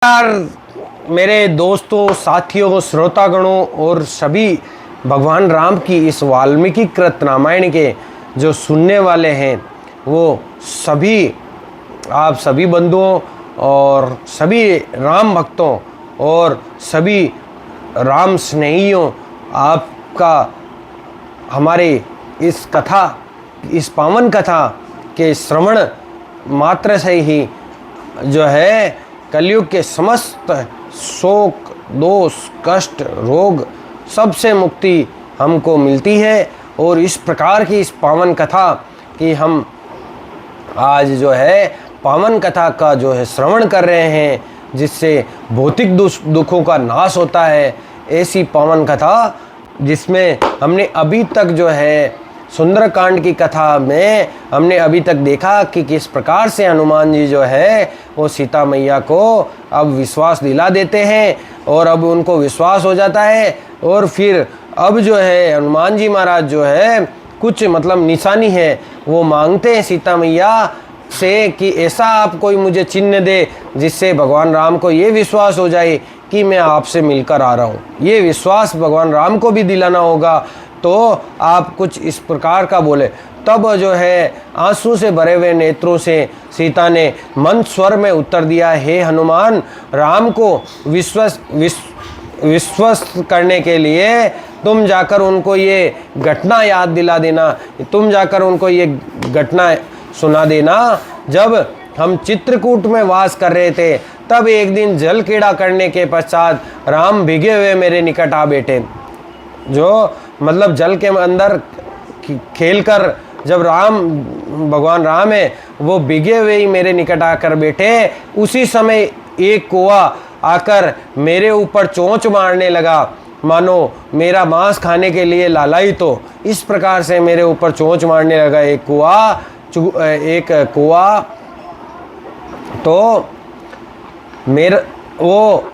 यार मेरे दोस्तों, साथियों, श्रोतागणों और सभी भगवान राम की इस वाल्मीकि कृत रामायण के जो सुनने वाले हैं वो सभी, आप सभी बंधुओं और सभी राम भक्तों और सभी राम स्नेहियों, आपका हमारे इस कथा, इस पावन कथा के श्रवण मात्र से ही जो है कलयुग के समस्त शोक, दोष, कष्ट, रोग सबसे मुक्ति हमको मिलती है। और इस प्रकार की इस पावन कथा की हम आज जो है पावन कथा का जो है श्रवण कर रहे हैं, जिससे भौतिक दुखों का नाश होता है। ऐसी पावन कथा जिसमें हमने अभी तक जो है सुंदरकांड की कथा में हमने अभी तक देखा कि किस प्रकार से हनुमान जी जो है वो सीता मैया को अब विश्वास दिला देते हैं और अब उनको विश्वास हो जाता है। और फिर अब जो है हनुमान जी महाराज जो है कुछ मतलब निशानी है वो मांगते हैं सीता मैया से कि ऐसा आप कोई मुझे चिन्ह दे जिससे भगवान राम को ये विश्वास हो जाए कि मैं आपसे मिलकर आ रहा हूँ। ये विश्वास भगवान राम को भी दिलाना होगा, तो आप कुछ इस प्रकार का बोले। तब जो है आंसू से भरे हुए नेत्रों से सीता ने मंद स्वर में उत्तर दिया, हे हनुमान, राम को विश्वस्त करने के लिए तुम जाकर उनको ये घटना याद दिला देना, तुम जाकर उनको ये घटना सुना देना। जब हम चित्रकूट में वास कर रहे थे तब एक दिन जल क्रीड़ा करने के पश्चात राम भीगे हुए मेरे निकट आ बैठे। जो मतलब जल के अंदर खेलकर जब भगवान राम है वो भीगे हुए ही मेरे निकट आकर बैठे। उसी समय एक कौवा आकर मेरे ऊपर चोंच मारने लगा, मानो मेरा मांस खाने के लिए लालायित हो। इस प्रकार से मेरे ऊपर चोंच मारने लगा एक कौवा। तो मेरा वो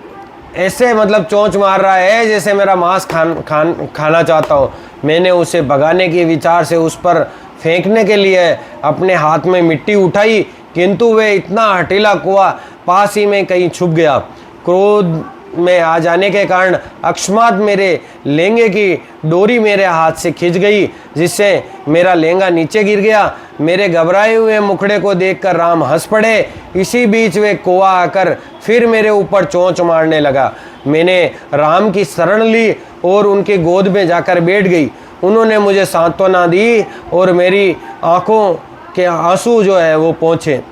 ऐसे मतलब चोंच मार रहा है जैसे मेरा मांस खाना चाहता हो। मैंने उसे भगाने के विचार से उस पर फेंकने के लिए अपने हाथ में मिट्टी उठाई, किंतु वे इतना हठीला कौवा पास ही में कहीं छुप गया। क्रोध में आ जाने के कारण अकस्मात मेरे लहंगे की डोरी मेरे हाथ से खिंच गई, जिससे मेरा लहंगा नीचे गिर गया। मेरे घबराए हुए मुखड़े को देखकर राम हंस पड़े। इसी बीच वे कौवा आकर फिर मेरे ऊपर चोंच मारने लगा। मैंने राम की शरण ली और उनकी गोद में जाकर बैठ गई। उन्होंने मुझे सांत्वना दी और मेरी आंखों के आंसू जो है वो पोंछे।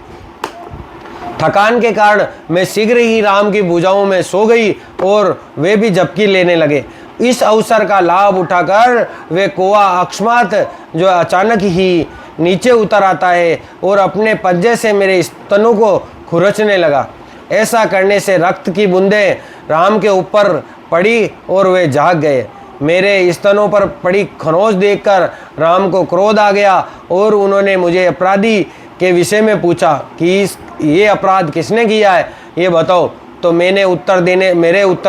थकान के कारण मैं शीघ्र ही राम की भुजाओं में सो गई और वे भी झपकी लेने लगे। इस अवसर का लाभ उठाकर वे कौवा अकस्मात जो अचानक ही नीचे उतर आता है और अपने पंजे से मेरे स्तनों को खुरचने लगा। ऐसा करने से रक्त की बूंदें राम के ऊपर पड़ी और वे जाग गए। मेरे स्तनों पर पड़ी खरोंच देखकर राम को क्रोध आ गया और उन्होंने मुझे अपराधी के विषय में पूछा कि ये अपराध किसने किया है, ये बताओ। तो मेरे उत्तर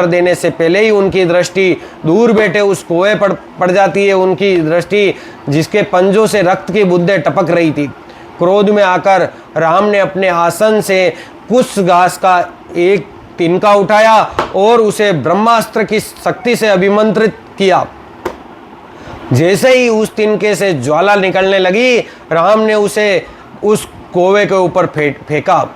देने से पहले ही उनकी दृष्टि दूर बैठे उस कुएं पर पड़ जाती है। उनकी दृष्टि जिसके पंजों से रक्त की बूंदें टपक रही थी। क्रोध में आकर राम ने अपने आसन से कुछ घास का एक तिनका उठाया और उसे ब्रह्मास्त्र की शक्ति से अभिमंत्रित किया। जैसे ही उस तिनके से ज्वाला निकलने लगी, राम ने उसे उस कौवे के ऊपर फेंका।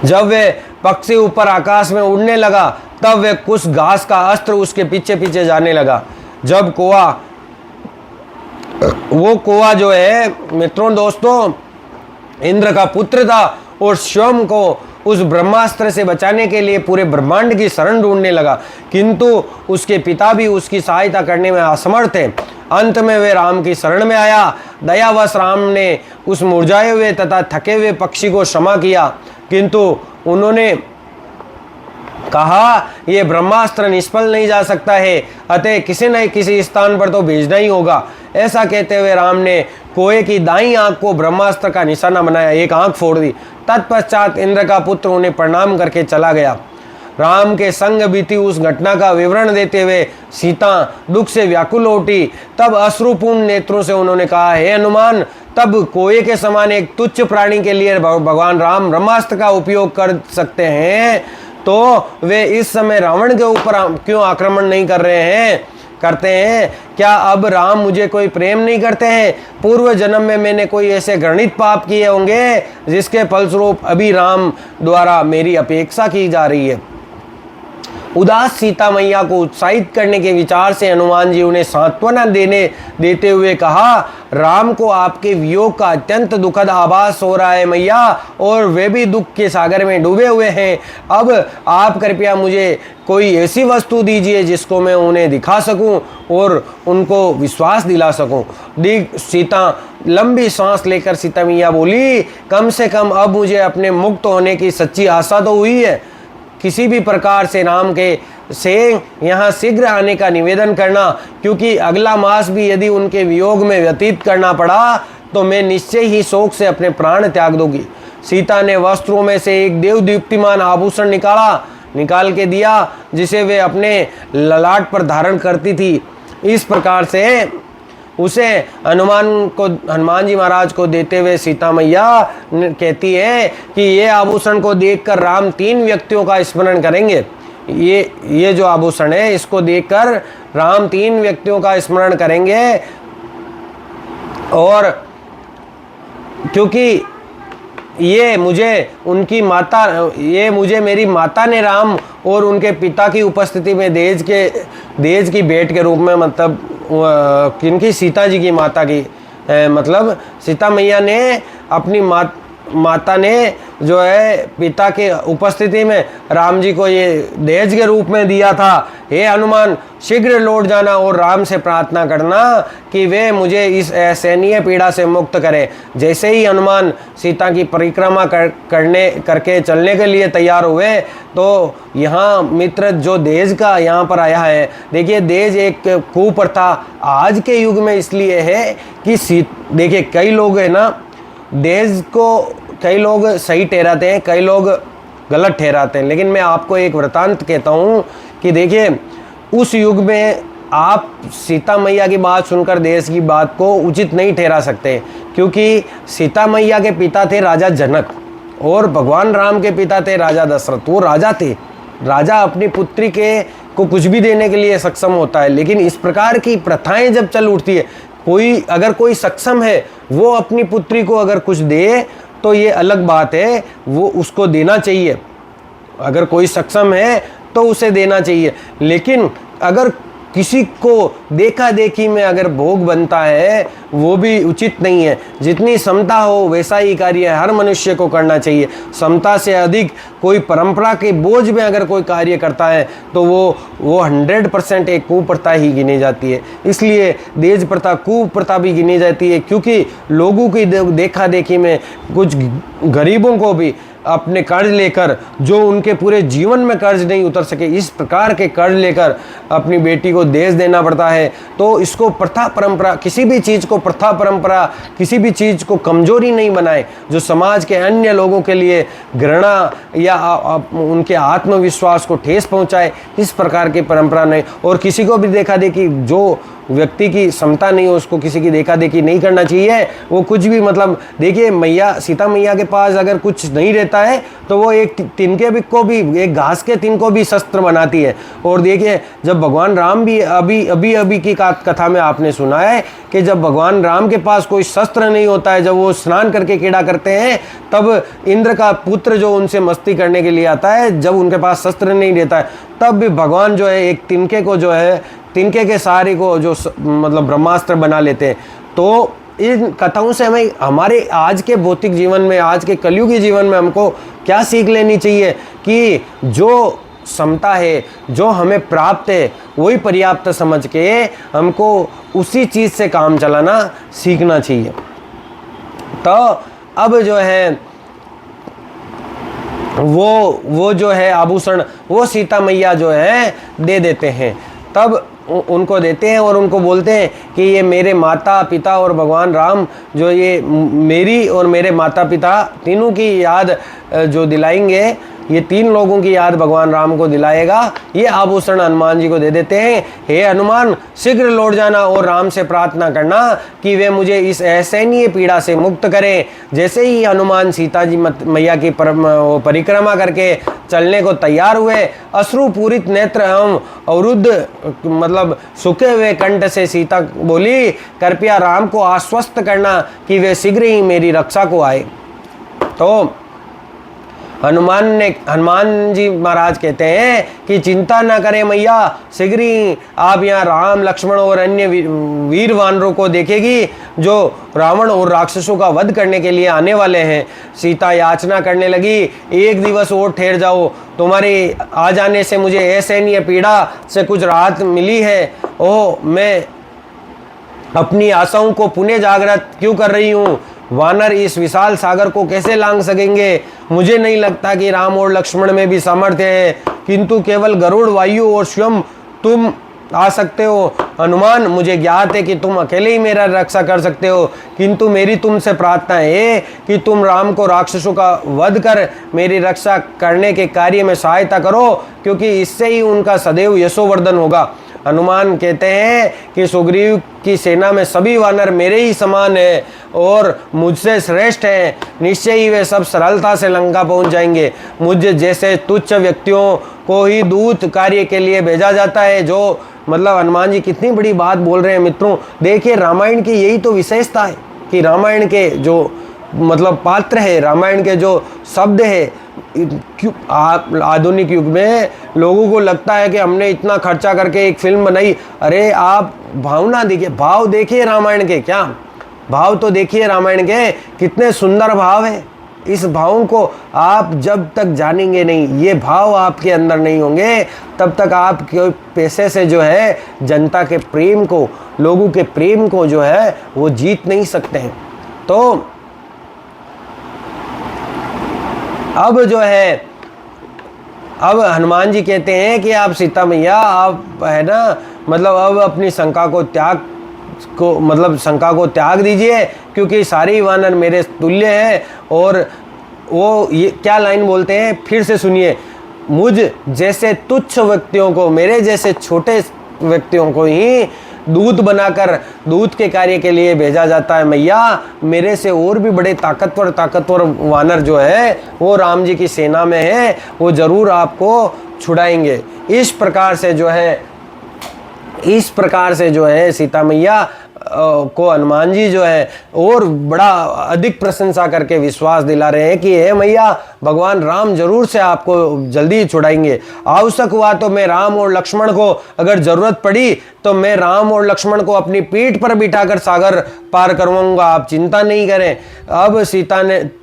जब वे पक्षी ऊपर आकाश में उड़ने लगा तब वे कुछ घास का अस्त्र उसके पीछे पीछे जाने लगा। जब वो कौवा जो है मित्रों, दोस्तों, इंद्र का पुत्र था और स्वयं को उस ब्रह्मास्त्र से बचाने के लिए पूरे ब्रह्मांड की शरण ढूंढने लगा, किंतु उसके पिता भी उसकी सहायता करने में असमर्थ थे। अंत में वे राम की शरण में आया। दयावश राम ने उस मुरझाए हुए तथा थके हुए पक्षी को क्षमा किया, किंतु उन्होंने कहा ये ब्रह्मास्त्र निष्फल नहीं जा सकता है, अतः किसी न किसी स्थान पर तो भेजना ही होगा। ऐसा कहते हुए राम ने कौवे की दाईं आंख को ब्रह्मास्त्र का निशाना बनाया, एक आंख फोड़ दी। तत्पश्चात इंद्र का पुत्र उन्हें प्रणाम करके चला गया। राम के संग बीती उस घटना का विवरण देते हुए सीता दुख से व्याकुल उठी। तब अश्रुपूर्ण नेत्रों से उन्होंने कहा, हे हनुमान, तब कोए के समान एक तुच्छ प्राणी के लिए भगवान राम ब्रह्मास्त्र का उपयोग कर सकते हैं, तो वे इस समय रावण के ऊपर क्यों आक्रमण नहीं करते हैं? क्या अब राम मुझे कोई प्रेम नहीं करते हैं? पूर्व जन्म में मैंने कोई ऐसे घृणित पाप किए होंगे जिसके फलस्वरूप अभी राम द्वारा मेरी अपेक्षा की जा रही है। उदास सीता मैया को उत्साहित करने के विचार से हनुमान जी उन्हें सांत्वना देते हुए कहा, राम को आपके वियोग का अत्यंत दुखद आभास हो रहा है मैया, और वे भी दुख के सागर में डूबे हुए हैं। अब आप कृपया मुझे कोई ऐसी वस्तु दीजिए जिसको मैं उन्हें दिखा सकूं और उनको विश्वास दिला सकूं। सीता लंबी सांस लेकर सीता मैया बोली, कम से कम अब मुझे अपने मुक्त होने की सच्ची आशा तो हुई है। किसी भी प्रकार से राम के से यहाँ शीघ्र आने का निवेदन करना, क्योंकि अगला मास भी यदि उनके वियोग में व्यतीत करना पड़ा तो मैं निश्चय ही शोक से अपने प्राण त्याग दूंगी। सीता ने वस्त्रों में से एक देवदीप्तिमान आभूषण निकाल के दिया, जिसे वे अपने ललाट पर धारण करती थी। इस प्रकार से उसे हनुमान जी महाराज को देते हुए सीता मैया कहती है कि ये आभूषण को देखकर राम 3 व्यक्तियों का स्मरण करेंगे। ये जो आभूषण है इसको देखकर राम 3 व्यक्तियों का स्मरण करेंगे, और क्योंकि ये मुझे मेरी माता ने राम और उनके पिता की उपस्थिति में देज की भेंट के रूप में, मतलब किनकी, सीता जी की माता की, मतलब सीता मैया ने अपनी माता ने जो है पिता के उपस्थिति में राम जी को ये दहेज के रूप में दिया था। हे हनुमान, शीघ्र लौट जाना और राम से प्रार्थना करना कि वे मुझे इस असहनीय पीड़ा से मुक्त करें। जैसे ही हनुमान सीता की परिक्रमा करके चलने के लिए तैयार हुए तो यहाँ मित्र जो दहेज का यहाँ पर आया है, देखिए दहेज एक कुप्रथा आज के युग में इसलिए है कि देखिए कई लोग है ना, दहेज को कई लोग सही ठहराते हैं, कई लोग गलत ठहराते हैं। लेकिन मैं आपको एक वृतांत कहता हूँ कि देखिए उस युग में आप सीता मैया की बात सुनकर दहेज की बात को उचित नहीं ठहरा सकते, क्योंकि सीता मैया के पिता थे राजा जनक और भगवान राम के पिता थे राजा दशरथ। वो राजा थे, राजा अपनी पुत्री को कुछ भी देने के लिए सक्षम होता है। लेकिन इस प्रकार की प्रथाएं जब चल उठती है, अगर कोई सक्षम है वो अपनी पुत्री को अगर कुछ दे तो ये अलग बात है, वो उसको देना चाहिए। अगर कोई सक्षम है तो उसे देना चाहिए। लेकिन अगर किसी को देखा देखी में अगर भोग बनता है वो भी उचित नहीं है। जितनी समता हो वैसा ही कार्य हर मनुष्य को करना चाहिए। समता से अधिक कोई परंपरा के बोझ में अगर कोई कार्य करता है तो वो 100% एक कुप्रथा ही गिनी जाती है। इसलिए दहेज प्रथा कुप्रथा भी गिनी जाती है, क्योंकि लोगों की देखा देखी में कुछ गरीबों को भी अपने कर्ज लेकर, जो उनके पूरे जीवन में कर्ज नहीं उतर सके, इस प्रकार के कर्ज लेकर अपनी बेटी को दहेज देना पड़ता है। तो इसको प्रथा परंपरा, किसी भी चीज़ को प्रथा परंपरा, किसी भी चीज़ को कमजोरी नहीं बनाए जो समाज के अन्य लोगों के लिए घृणा या उनके आत्मविश्वास को ठेस पहुंचाए, इस प्रकार की परंपरा नहीं। और किसी को भी देखा देखी, जो व्यक्ति की क्षमता नहीं हो उसको किसी की देखा देखी नहीं करना चाहिए। वो कुछ भी, मतलब देखिए सीता मैया के पास अगर कुछ नहीं रहता है तो वो एक तिनके को भी, एक घास के तिन को भी शस्त्र बनाती है। और देखिए जब भगवान राम भी अभी की कथा में आपने सुना है कि जब भगवान राम के पास कोई शस्त्र नहीं होता है, जब वो स्नान करके कीड़ा करते हैं, तब इंद्र का पुत्र जो उनसे मस्ती करने के लिए आता है, जब उनके पास शस्त्र नहीं रहता है, तब भी भगवान जो है एक तिनके को जो है, तिनके के सहारे को जो मतलब ब्रह्मास्त्र बना लेते हैं। तो इन कथाओं से हमें हमारे आज के भौतिक जीवन में, आज के कलयुगी जीवन में हमको क्या सीख लेनी चाहिए कि जो क्षमता है, जो हमें प्राप्त है, वही पर्याप्त समझ के हमको उसी चीज़ से काम चलाना सीखना चाहिए। तो अब जो है वो जो है आभूषण वो सीता मैया जो है दे देते हैं। तब उनको देते हैं और उनको बोलते हैं कि ये मेरे माता पिता और भगवान राम जो ये मेरी और मेरे माता पिता तीनों की याद जो दिलाएंगे, ये 3 लोगों की याद भगवान राम को दिलाएगा। ये आभूषण हनुमान जी को दे देते हैं। हे हनुमान, शीघ्र लौट जाना और राम से प्रार्थना करना कि वे मुझे इस असहनीय पीड़ा से मुक्त करें। जैसे ही हनुमान सीता जी मैया की परिक्रमा करके चलने को तैयार हुए, अश्रुपूरित नेत्र एवं अवरुद्ध मतलब सूखे हुए कंठ से सीता बोली, कृपया राम को आश्वस्त करना कि वे शीघ्र ही मेरी रक्षा को आए। तो हनुमान जी महाराज कहते हैं कि चिंता ना करें मैया, शीघ्र ही आप यहाँ राम, लक्ष्मण और अन्य वीर वानरों को देखेगी जो रावण और राक्षसों का वध करने के लिए आने वाले हैं। सीता याचना करने लगी, एक दिवस और ठहर जाओ, तुम्हारे आ जाने से मुझे असहनीय पीड़ा से कुछ राहत मिली है। ओह, मैं अपनी आशाओं को पुनः जागृत क्यों कर रही हूँ? वानर इस विशाल सागर को कैसे लांघ सकेंगे? मुझे नहीं लगता कि राम और लक्ष्मण में भी सामर्थ्य है, किंतु केवल गरुड़, वायु और स्वयं तुम आ सकते हो। हनुमान, मुझे ज्ञात है कि तुम अकेले ही मेरा रक्षा कर सकते हो, किंतु मेरी तुमसे प्रार्थना है कि तुम राम को राक्षसों का वध कर मेरी रक्षा करने के कार्य में सहायता करो, क्योंकि इससे ही उनका सदैव यशोवर्धन होगा। हनुमान कहते हैं कि सुग्रीव की सेना में सभी वानर मेरे ही समान है और मुझसे श्रेष्ठ हैं। निश्चय ही वे सब सरलता से लंका पहुंच जाएंगे। मुझ जैसे तुच्छ व्यक्तियों को ही दूत कार्य के लिए भेजा जाता है। जो मतलब हनुमान जी कितनी बड़ी बात बोल रहे हैं मित्रों। देखिए, रामायण की यही तो विशेषता है कि रामायण के जो मतलब पात्र है, रामायण के जो शब्द है, आधुनिक युग में लोगों को लगता है कि हमने इतना खर्चा करके एक फिल्म बनाई। अरे आप भावना देखिए, भाव देखिए रामायण के, क्या भाव तो देखिए रामायण के, कितने सुंदर भाव है। इस भावों को आप जब तक जानेंगे नहीं, ये भाव आपके अंदर नहीं होंगे, तब तक आप कोई पैसे से जो है जनता के प्रेम को, लोगों के प्रेम को जो है वो जीत नहीं सकते हैं। तो अब जो है, अब हनुमान जी कहते हैं कि आप सीता मैया, आप है ना, मतलब अब अपनी शंका को त्याग दीजिए, क्योंकि सारे वानर मेरे तुल्य हैं। और वो ये क्या लाइन बोलते हैं, फिर से सुनिए, मुझ जैसे तुच्छ व्यक्तियों को, मेरे जैसे छोटे व्यक्तियों को ही दूत बनाकर दूत के कार्य के लिए भेजा जाता है। मैया, मेरे से और भी बड़े ताकतवर वानर जो है वो राम जी की सेना में है, वो जरूर आपको छुड़ाएंगे। इस प्रकार से जो है सीता मैया को हनुमान जी जो है और बड़ा अधिक प्रशंसा करके विश्वास दिला रहे हैं कि हे मैया, भगवान राम जरूर से आपको जल्दी छुड़ाएंगे। आवश्यक हुआ तो मैं राम और लक्ष्मण को, अगर जरूरत पड़ी तो मैं राम और लक्ष्मण को अपनी पीठ पर बिठाकर सागर पार करवाऊंगा, आप चिंता नहीं करें।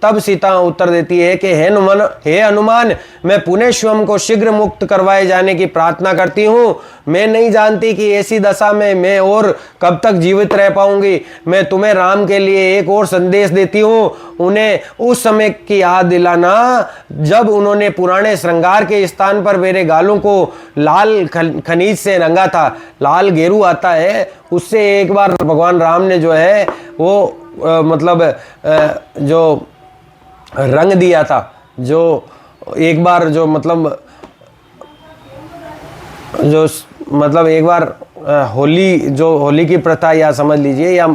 तब सीता उत्तर देती है कि हे हनुमान, मैं पुनः स्वयं को शीघ्र मुक्त करवाए जाने की प्रार्थना करती हूँ। मैं नहीं जानती कि ऐसी दशा में मैं और कब तक जीवित रह पाऊंगी। मैं तुम्हें राम के लिए एक और संदेश देती हूँ। उन्हें उस समय की याद दिलाना जब उन्होंने पुराने श्रृंगार के स्थान पर मेरे गालों को लाल खनीज से रंगा था। लाल गेरू आता है, उससे एक बार भगवान राम ने जो है वो जो रंग दिया था, जो एक बार एक बार होली की प्रथा या समझ लीजिए या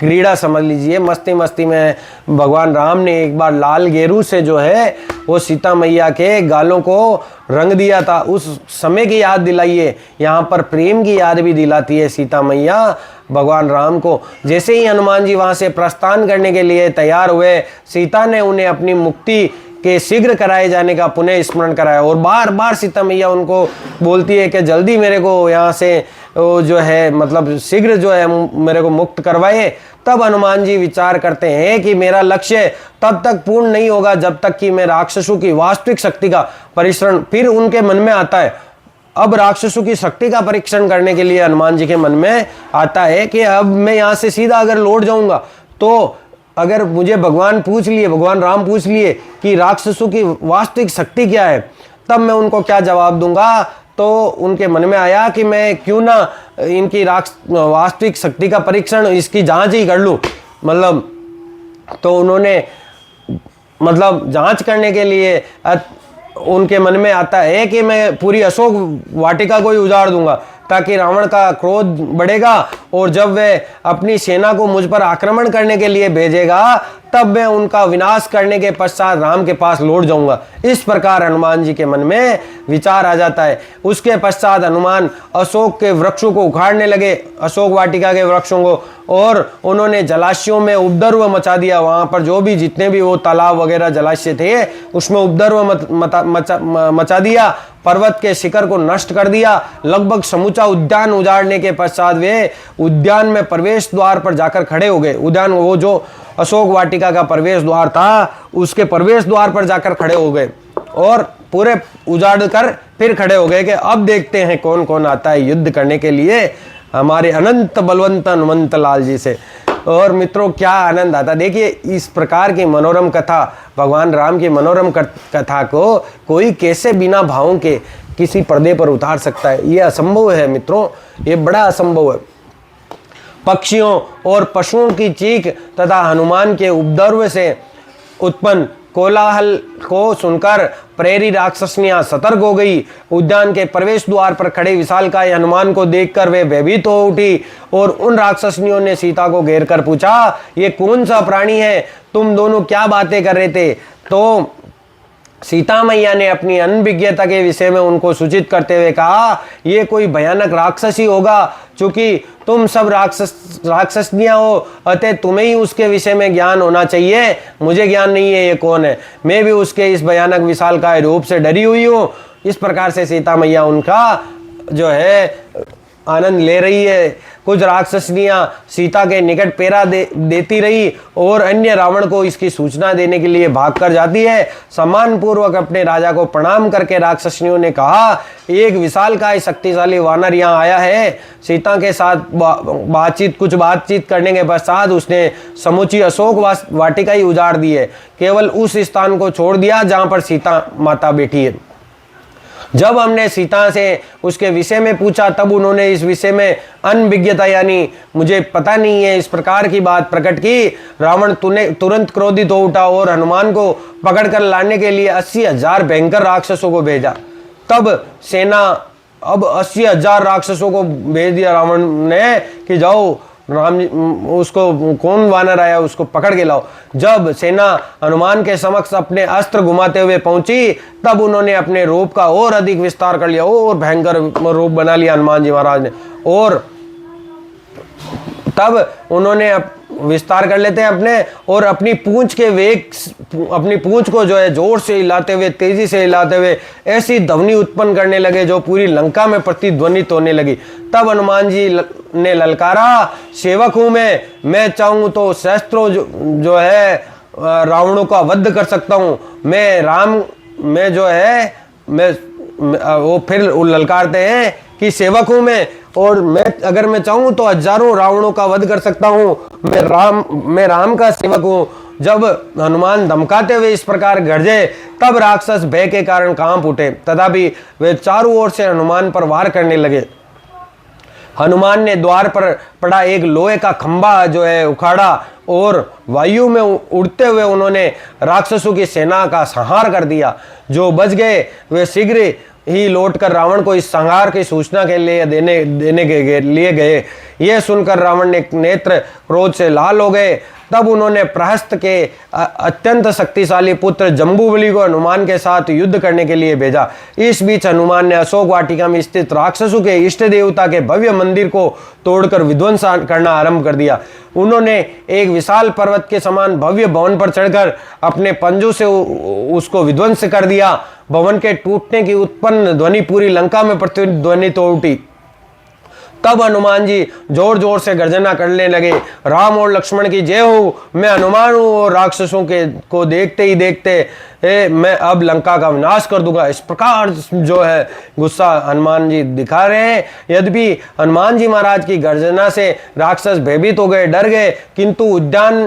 क्रीड़ा समझ लीजिए, मस्ती में भगवान राम ने एक बार लाल गेरू से जो है वो सीता मैया के गालों को रंग दिया था। उस समय की याद दिलाइए। यहाँ पर प्रेम की याद भी दिलाती है सीता मैया भगवान राम को। जैसे ही हनुमान जी वहाँ से प्रस्थान करने के लिए तैयार हुए, सीता ने उन्हें अपनी मुक्ति के शीघ्र कराए जाने का पुनः स्मरण कराया और बार बार सीता मैया उनको बोलती है कि जल्दी मेरे को यहाँ से जो है शीघ्र जो है मेरे को मुक्त करवाए। तब हनुमान जी विचार करते हैं कि मेरा लक्ष्य तब तक पूर्ण नहीं होगा जब तक कि मैं राक्षसों की वास्तविक शक्ति का परीक्षण, फिर उनके मन में आता है, अब राक्षसों की शक्ति का परीक्षण करने के लिए हनुमान जी के मन में आता है कि अब मैं यहाँ से सीधा अगर लौट जाऊंगा तो अगर मुझे भगवान राम पूछ लिए कि राक्षसों की वास्तविक शक्ति क्या है, तब मैं उनको क्या जवाब दूंगा। तो उनके मन में आया कि मैं क्यों ना इनकी वास्तविक शक्ति का परीक्षण, इसकी जांच ही कर लूं। तो उन्होंने जांच करने के लिए उनके मन में आता है कि मैं पूरी अशोक वाटिका को ही उजाड़ दूंगा, ताकि रावण का क्रोध बढ़ेगा और जब वह अपनी सेना को मुझ पर आक्रमण करने के लिए भेजेगा तब मैं उनका विनाश करने के पश्चात राम के पास लौट जाऊंगा। इस प्रकार हनुमान जी के मन में विचार आ जाता है। उसके पश्चात हनुमान अशोक के वृक्षों को उखाड़ने लगे, अशोक वाटिका के वृक्षों को, और उन्होंने जलाशयों में उपद्रव मचा दिया। वहां पर जो भी जितने भी वो तालाब वगैरह जलाशय थे उसमें उपद्रव मचा दिया, पर्वत के शिखर को नष्ट कर दिया। लगभग समूचा उद्यान उजाड़ने के पश्चात वे उद्यान में प्रवेश द्वार पर जाकर खड़े हो गए। उद्यान, वो जो अशोक वाटिका का प्रवेश द्वार था उसके प्रवेश द्वार पर जाकर खड़े हो गए और पूरे उजाड़ कर फिर खड़े हो गए कि अब देखते हैं कौन कौन आता है युद्ध करने के लिए हमारे अनंत बलवंत हनुमंत लाल जी से। और मित्रों, क्या आनंद आता। देखिए, इस प्रकार की मनोरम कथा, भगवान राम की मनोरम कथा को कोई कैसे बिना भावों के किसी पर्दे पर उतार सकता है? ये असंभव है मित्रों, ये बड़ा असंभव है। पक्षियों और पशुओं की चीख तथा हनुमान के उपद्रव से उत्पन्न कोलाहल को सुनकर प्रेरी राक्षसनियां सतर्क हो गई। उद्यान के प्रवेश द्वार पर खड़े विशालकाय हनुमान को देखकर वे भयभीत हो उठी और उन राक्षसनियों ने सीता को घेर कर पूछा, ये कौन सा प्राणी है? तुम दोनों क्या बातें कर रहे थे? तो सीता मैया ने अपनी अनभिज्ञता के विषय में उनको सूचित करते हुए कहा, ये कोई भयानक राक्षस ही होगा, क्योंकि तुम सब राक्षसनियां हो, अतः तुम्हें ही उसके विषय में ज्ञान होना चाहिए। मुझे ज्ञान नहीं है ये कौन है, मैं भी उसके इस भयानक विशालकाय रूप से डरी हुई हूँ। इस प्रकार से सीता मैया उनका जो है आनंद ले रही है। कुछ राक्षसनियां सीता के निकट पेरा देती रही और अन्य रावण को इसकी सूचना देने के लिए भागकर जाती है। सम्मान पूर्वक अपने राजा को प्रणाम करके राक्षसनियों ने कहा, एक विशालकाय शक्तिशाली वानर यहाँ आया है। सीता के साथ कुछ बातचीत करने के पश्चात उसने समूची अशोक वाटिका ही उजाड़ दी है, केवल उस स्थान को छोड़ दिया जहां पर सीता माता बैठी है। जब हमने सीता से उसके विषय में पूछा तब उन्होंने इस विषय में अनभिज्ञता यानी मुझे पता नहीं है इस प्रकार की बात प्रकट की। रावण तुरंत क्रोधित हो उठा और हनुमान को पकड़कर लाने के लिए 80,000 भयंकर राक्षसों को भेजा। तब सेना अब 80,000 राक्षसों को भेज दिया रावण ने कि जाओ राम उसको कौन वानर आया उसको पकड़ के लाओ। जब सेना हनुमान के समक्ष अपने अस्त्र घुमाते हुए पहुंची तब उन्होंने अपने रूप का और अधिक विस्तार कर लिया और भयंकर रूप बना लिया हनुमान जी महाराज ने। और तब उन्होंने विस्तार कर लेते हैं अपने और अपनी पूंछ के वेग, अपनी पूंछ को जो है जोर से हिलाते हुए, तेजी से हिलाते हुए ऐसी ध्वनि उत्पन्न करने लगे जो पूरी लंका में प्रतिध्वनित होने लगी। तब हनुमान जी ने ललकारा, सेवक हूं मैं चाहूं तो शस्त्रों जो है रावणों का वध कर सकता हूं। मैं जो है वो फिर ललकारते हैं कि सेवक हूं मैं, और अगर मैं चाहूं तो हजारों रावणों का वध कर सकता हूं। मैं राम का सेवक हूं। जब हनुमान धमकाते हुए इस प्रकार गरजे तब राक्षस भय के कारण कांप उठे, तथापि वे चारों ओर से हनुमान पर वार करने लगे। हनुमान ने द्वार पर पड़ा एक लोहे का खंभा जो है उखाड़ा और वायु में उड़ते हुए उन्होंने राक्षसों की सेना का संहार कर दिया। जो बच गए वे शीघ्र ही लौटकर रावण को इस संहार की सूचना के लिए देने के लिए गए। यह सुनकर रावण ने नेत्र क्रोध से लाल हो गए। तब उन्होंने प्रहस्त के अत्यंत शक्तिशाली पुत्र जम्बूबली को हनुमान के साथ युद्ध करने के लिए भेजा। इस बीच हनुमान ने अशोक वाटिका में स्थित राक्षसों के इष्ट देवता के भव्य मंदिर को तोड़कर विध्वंस करना आरंभ कर दिया। उन्होंने एक विशाल पर्वत के समान भव्य भवन पर चढ़कर अपने पंजों से उसको विध्वंस कर दिया। भवन के टूटने की उत्पन्न ध्वनि पूरी लंका में प्रतिध्वनित हो उठी। तब हनुमान जी जोर जोर से गर्जना करने लगे, राम और लक्ष्मण की जय हो, मैं हनुमान हूँ और राक्षसों को देखते ही देखते मैं अब लंका का विनाश कर दूंगा। इस प्रकार जो है गुस्सा हनुमान जी दिखा रहे हैं। यद्यपि हनुमान जी महाराज की गर्जना से राक्षस भयभीत हो गए, डर गए, किंतु उद्यान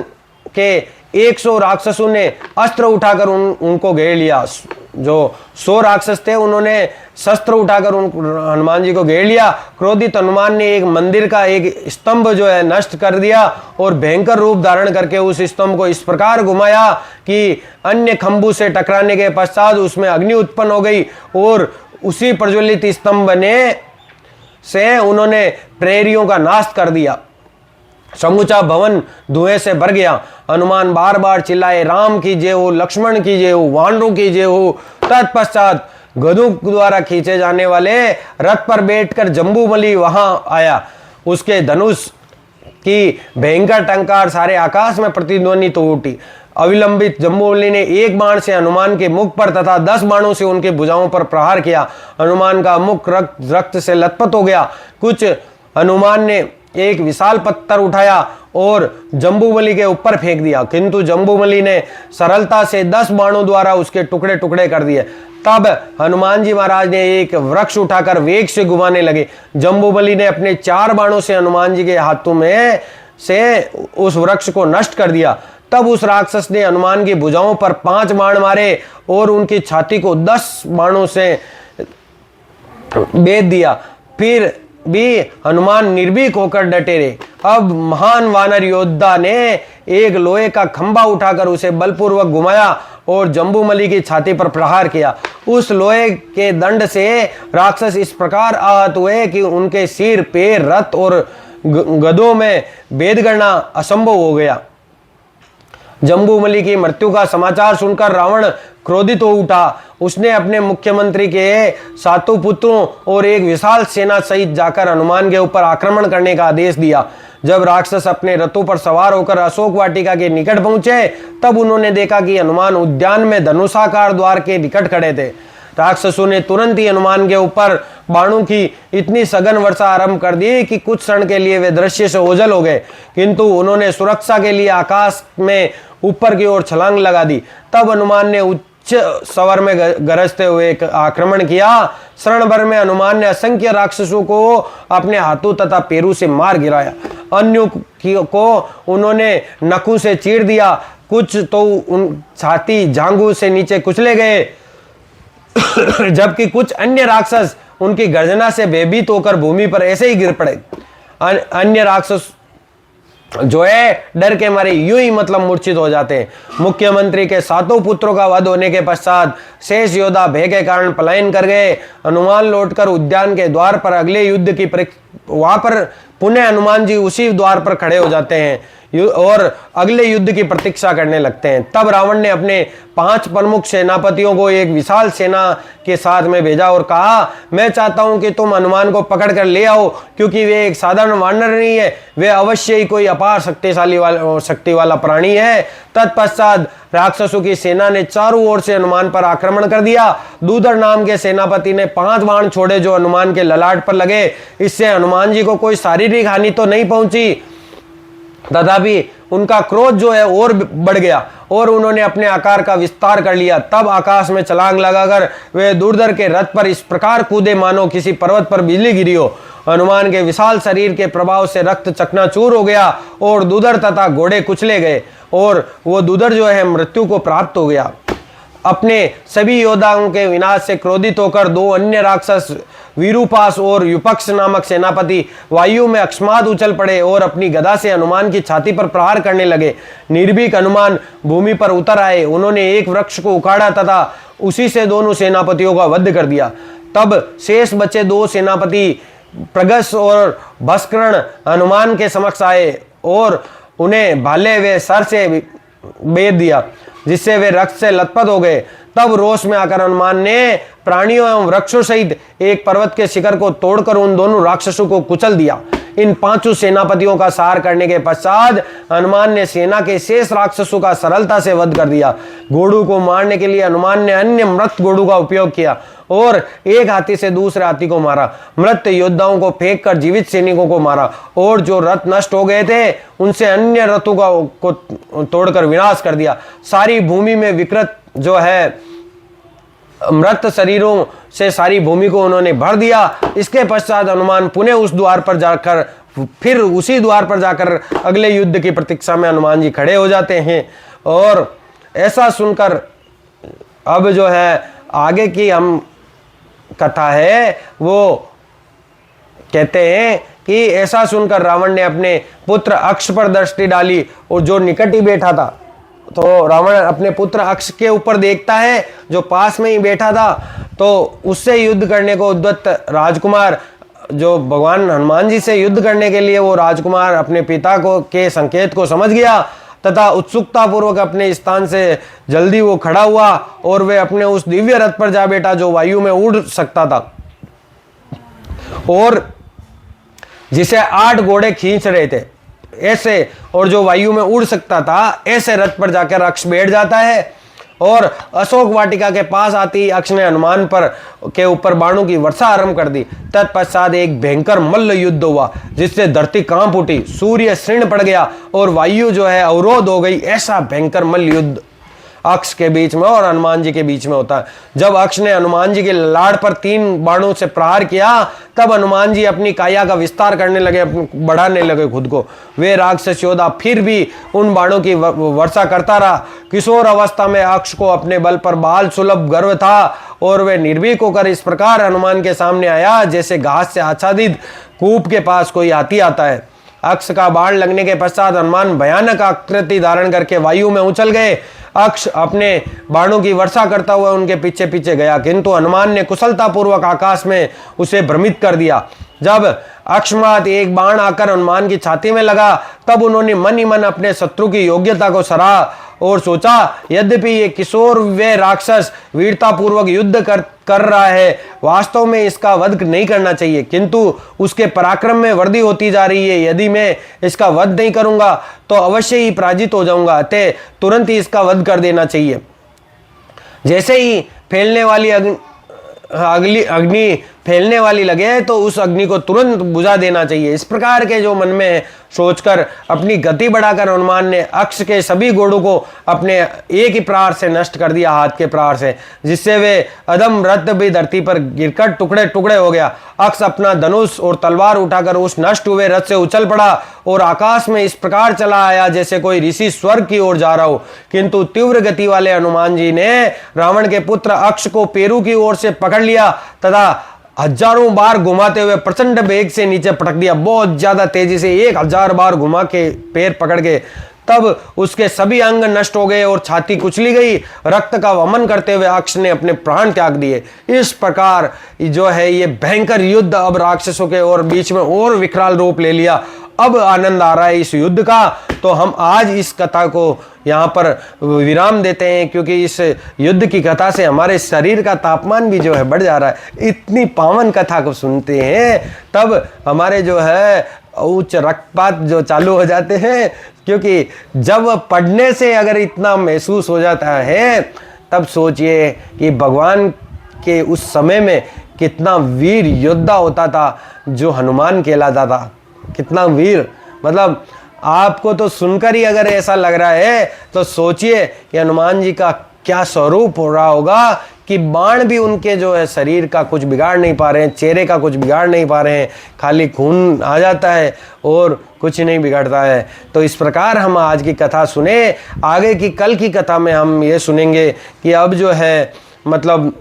के 100 राक्षसों ने अस्त्र उठाकर उनको घेर लिया। जो 100 राक्षस थे उन्होंने शस्त्र उठाकर उन हनुमान जी को घेर लिया। क्रोधित हनुमान ने एक मंदिर का एक स्तंभ जो है नष्ट कर दिया और भयंकर रूप धारण करके उस स्तंभ को इस प्रकार घुमाया कि अन्य खंभों से टकराने के पश्चात उसमें अग्नि उत्पन्न हो गई और उसी प्रज्वलित स्तंभ ने से उन्होंने प्रहरियों का नाश कर दिया। समूचा भवन धुएं से भर गया। हनुमान बार बार चिल्लाए, राम की जय हो, लक्ष्मण की जय हो, वानरों की जय हो। तत्पश्चात गधों द्वारा खींचे जाने वाले रथ पर बैठकर जम्बूबली वहां आया। उसके धनुष की भयंकर टंकार सारे आकाश में प्रतिध्वनित हो उठी। अविलंबित जम्बूबली ने एक बाण से हनुमान के मुख पर तथा 10 बाणों से उनके भुजाओं पर प्रहार किया। हनुमान का मुख रक्त से लथपथ हो गया। कुछ हनुमान ने एक विशाल पत्थर उठाया और जम्बूबली के ऊपर फेंक दिया, किंतु जम्बूबली ने सरलता से 10 बाणों द्वारा उसके टुकड़े टुकड़े कर दिए। तब हनुमान जी महाराज ने एक वृक्ष उठाकर वेग से घुमाने लगे। जम्बूबली ने अपने 4 बाणों से हनुमान जी के हाथों में से उस वृक्ष को नष्ट कर दिया। तब उस राक्षस ने हनुमान की भुजाओं पर 5 बाण मारे और उनकी छाती को 10 बाणों से बेध दिया। फिर भी हनुमान निर्भीक होकर डटे रहे। अब महान वानर योद्धा ने एक लोहे का खंभा उठाकर उसे बलपूर्वक घुमाया और जम्बूबली की छाती पर प्रहार किया। उस लोहे के दंड से राक्षस इस प्रकार आहत हुए कि उनके सिर, पैर, रथ और गधों में भेद करना असंभव हो गया। जम्बूबली की मृत्यु का समाचार सुनकर रावण क्रोधित हो उठा। उसने अपने मुख्यमंत्री के 7 पुत्रों और एक विशाल सेना सहित जाकर हनुमान के ऊपर आक्रमण करने का आदेश दिया। जब राक्षस अपने रथों पर सवार होकर अशोक वाटिका के निकट पहुंचे तब उन्होंने देखा कि हनुमान उद्यान में धनुषाकार द्वार के निकट खड़े थे। राक्षसों ने तुरंत ही हनुमान के ऊपर बाणों की इतनी सघन वर्षा आरंभ कर दी कि कुछ क्षण के लिए वे दृश्य से ओझल हो गए, किंतु उन्होंने सुरक्षा के लिए आकाश में ऊपर की ओर छलांग लगा दी। तब हनुमान ने उच्च स्वर में गरजते हुए एक आक्रमण किया। क्षण भर में हनुमान ने असंख्य राक्षसों को अपने हाथों तथा पैरों से मार गिराया। अन्यों को उन्होंने नखों से चीर दिया, कुछ तो उन छाती जांघों से नीचे कुचले गए, जबकि कुछ अन्य राक्षस उनकी गर्जना से भयभीत होकर भूमि पर ऐसे ही गिर पड़े। अन्य राक्षस जो है डर के मारे यूं ही मतलब मूर्छित हो जाते हैं। मुख्यमंत्री के 7 पुत्रों का वध होने के पश्चात शेष योद्धा भय के कारण पलायन कर गए। हनुमान लौटकर उद्यान के द्वार पर अगले युद्ध की वहां पर पुनः हनुमान जी उसी द्वार पर खड़े हो जाते हैं और अगले युद्ध की प्रतीक्षा करने लगते हैं। तब रावण ने अपने 5 प्रमुख सेनापतियों को एक विशाल सेना के साथ में भेजा और कहा, मैं चाहता हूं कि तुम हनुमान को पकड़ कर ले आओ, क्योंकि वे एक साधारण वानर नहीं है, वे अवश्य ही कोई अपार शक्ति वाला प्राणी है। तत्पश्चात राक्षसों की सेना ने चारों ओर से हनुमान पर आक्रमण कर दिया। दूधर नाम के सेनापति ने 5 बाण छोड़े जो हनुमान के ललाट पर लगे। इससे हनुमान जी को कोई शारीरिक हानि तो नहीं पहुंची, तथापि उनका क्रोध जो है और बढ़ गया और उन्होंने अपने आकार का विस्तार कर लिया। तब आकाश में छलांग लगाकर वे दूरदर के रथ पर इस प्रकार कूदे मानो किसी पर्वत पर बिजली गिरी हो। हनुमान के विशाल शरीर के प्रभाव से रक्त चकनाचूर हो गया और दूधर तथा घोड़े कुचले गए और वो दूधर जो है मृत्यु को प्राप्त हो गया। अपने सभी योद्धाओं के विनाश से क्रोधित होकर 2 अन्य राक्षस वीरूपास और युपक्ष नामक सेनापति वायु में अकस्मात उछल पड़े और अपनी गदा से हनुमान की छाती पर प्रहार करने लगे। निर्भीक हनुमान भूमि पर उतर आए। उन्होंने एक वृक्ष को उखाड़ा तथा उसी से दोनों सेनापतियों का वध कर दिया। तब शेष बचे 2 सेनापति प्रगस और भस्करण हनुमान के समक्ष आए और उन्हें भाले वे सर से बेध दिया, जिससे वे रक्त से लथपथ हो गए। तब रोष में आकर हनुमान ने प्राणियों एवं वृक्षों सहित एक पर्वत के शिखर को तोड़कर उन दोनों राक्षसों को कुचल दिया। इन 5 सेनापतियों का संहार करने के पश्चात हनुमान ने सेना के शेष राक्षसों का सरलता से वध कर दिया। घोड़ों को मारने के लिए हनुमान ने अन्य मृत घोड़ों का उपयोग किया और एक हाथी से दूसरे हाथी को मारा। मृत योद्धाओं को फेंक कर जीवित सैनिकों को मारा और जो रथ नष्ट हो गए थे उनसे अन्य रथों को तोड़कर विनाश कर दिया। सारी भूमि में विकृत जो है मृत शरीरों से सारी भूमि को उन्होंने भर दिया। इसके पश्चात हनुमान पुनः उस द्वार पर जाकर फिर उसी द्वार पर जाकर अगले युद्ध की प्रतीक्षा में हनुमान जी खड़े हो जाते हैं। और ऐसा सुनकर अब जो है आगे की हम कथा है वो कहते हैं कि ऐसा सुनकर रावण ने अपने पुत्र अक्ष पर दृष्टि डाली और जो निकट ही बैठा था, तो रावण अपने पुत्र अक्ष के ऊपर देखता है जो पास में ही बैठा था, तो उससे युद्ध करने को उद्यत राजकुमार, जो भगवान हनुमान जी से युद्ध करने के लिए वो राजकुमार अपने पिता को के संकेत को समझ गया तथा उत्सुकता पूर्वक अपने स्थान से जल्दी वो खड़ा हुआ और वे अपने उस दिव्य रथ पर जा बैठा जो वायु में उड़ सकता था और जिसे 8 घोड़े खींच रहे थे ऐसे, और जो वायु में उड़ सकता था ऐसे रथ पर जाकर अक्ष बैठ जाता है। और अशोक वाटिका के पास आती ही अक्ष ने हनुमान पर के ऊपर बाणों की वर्षा आरंभ कर दी। तत्पश्चात एक भयंकर मल्ल युद्ध हुआ जिससे धरती कांप उठी, सूर्य क्षीण पड़ गया और वायु जो है अवरोध हो गई। ऐसा भयंकर मल्ल युद्ध अक्ष के बीच में और हनुमान जी के बीच में होता है। जब अक्ष ने हनुमान जी के लाड़ पर 3 बाणों से प्रहार किया तब हनुमान जी अपनी काया का विस्तार करने लगे, बढ़ाने लगे खुद को। वे राक्षस योद्धा फिर भी उन बाणों की वर्षा करता रहा। किशोर अवस्था में अक्ष को अपने बल पर बाल सुलभ गर्व था और वे निर्भीक होकर इस प्रकार हनुमान के सामने आया जैसे घास से आच्छादित कूप के पास कोई हाथी आता है। अक्ष का बाण लगने के पश्चात हनुमान भयानक आकृति धारण करके वायु में उछल गए। अक्ष अपने बाणों की वर्षा करता हुआ उनके पीछे पीछे गया, किंतु हनुमान ने कुशलतापूर्वक आकाश में उसे भ्रमित कर दिया। जब अक्षमात एक बाण आकर हनुमान की छाती में लगा तब उन्होंने मन ही मन अपने शत्रु की योग्यता को सराहा और सोचा, यद्यपि ये किशोर वे राक्षस वीरतापूर्वक युद्ध कर रहा है, वास्तव में इसका वध नहीं करना चाहिए, किंतु उसके पराक्रम में वृद्धि होती जा रही है। यदि मैं इसका वध नहीं करूंगा तो अवश्य ही पराजित हो जाऊंगा, अतः तुरंत ही इसका वध कर देना चाहिए। जैसे ही फैलने वाली अग्नि फैलने वाली लगे तो उस अग्नि को तुरंत बुझा देना चाहिए। इस प्रकार के जो मन में सोचकर अपनी गति बढ़ाकर हनुमान ने अक्ष के सभी घोड़ों को अपने एक ही प्रहार से नष्ट कर दिया, हाथ के प्रहार से, जिससे वे अदम रथ भी धरती पर गिरकर टुकड़े टुकड़े हो गया। अक्ष अपना धनुष और तलवार उठाकर उस नष्ट हुए रथ से उछल पड़ा और आकाश में इस प्रकार चला आया जैसे कोई ऋषि स्वर्ग की ओर जा रहा हो। किंतु तीव्र गति वाले हनुमान जी ने रावण के पुत्र अक्ष को पेरू की ओर से पकड़ लिया तथा हजारों बार घुमाते हुए प्रचंड वेग से नीचे पटक दिया। बहुत ज्यादा तेजी से 1000 बार घुमा के पैर पकड़ के तब उसके सभी अंग नष्ट हो गए और छाती कुचली गई। रक्त का वमन करते हुए अक्ष ने अपने प्राण त्याग दिए। इस प्रकार जो है ये भयंकर युद्ध अब राक्षसों के और बीच में और विकराल रूप ले लिया। अब आनंद आ रहा है इस युद्ध का। तो हम आज इस कथा को यहाँ पर विराम देते हैं, क्योंकि इस युद्ध की कथा से हमारे शरीर का तापमान भी जो है बढ़ जा रहा है। इतनी पावन कथा को सुनते हैं तब हमारे जो है उच्च रक्तपात जो चालू हो जाते हैं, क्योंकि जब पढ़ने से अगर इतना महसूस हो जाता है तब सोचिए कि भगवान के उस समय में कितना वीर योद्धा होता था जो हनुमान कहलाता था। कितना वीर, मतलब आपको तो सुनकर ही अगर ऐसा लग रहा है तो सोचिए कि हनुमान जी का क्या स्वरूप हो रहा होगा कि बाण भी उनके जो है शरीर का कुछ बिगाड़ नहीं पा रहे हैं, चेहरे का कुछ बिगाड़ नहीं पा रहे हैं, खाली खून आ जाता है और कुछ नहीं बिगड़ता है। तो इस प्रकार हम आज की कथा सुने। आगे की कल की कथा में हम ये सुनेंगे कि अब जो है मतलब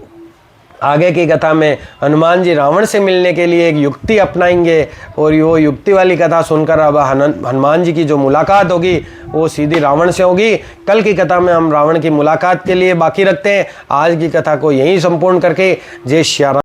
आगे की कथा में हनुमान जी रावण से मिलने के लिए एक युक्ति अपनाएंगे और वो युक्ति वाली कथा सुनकर अब हनुमान जी की जो मुलाकात होगी वो सीधी रावण से होगी। कल की कथा में हम रावण की मुलाकात के लिए बाकी रखते हैं। आज की कथा को यहीं संपूर्ण करके जय श्री राम।